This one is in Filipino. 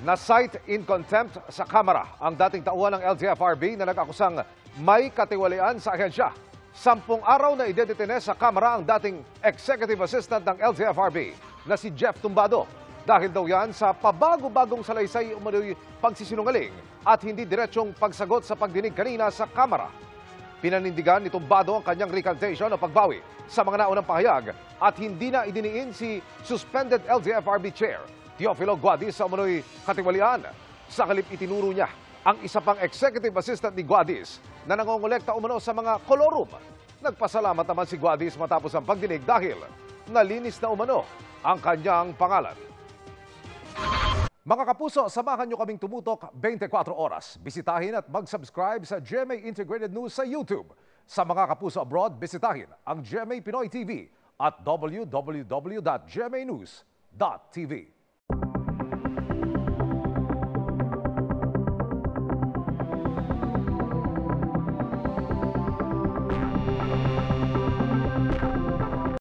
Na-cite in contempt sa Kamara ang dating tauhan ng LTFRB na nag-akusang may katiwalian sa ahensya. 10 araw na idedetene sa Kamara ang dating executive assistant ng LTFRB na si Jeff Tumbado. Dahil daw yan sa pabago-bagong salaysay umano'y pagsisinungaling at hindi diretsong pagsagot sa pagdinig kanina sa Kamara. Pinanindigan ni Tumbado ang kanyang recantation o pagbawi sa mga naunang pahayag at hindi na idiniin si suspended LTFRB Chair Teofilo Guadis sa umano'y katiwalian. Sa halip itinuro niya ang isa pang executive assistant ni Guadis na nangongolekta umano sa mga kolorum. Nagpasalamat naman si Guadis matapos ang pagdinig dahil nalinis na umano ang kanyang pangalan. Mga kapuso, samahan nyo kaming tumutok 24 oras. Bisitahin at mag-subscribe sa GMA Integrated News sa YouTube. Sa mga kapuso abroad, bisitahin ang GMA Pinoy TV at www.gmanews.tv.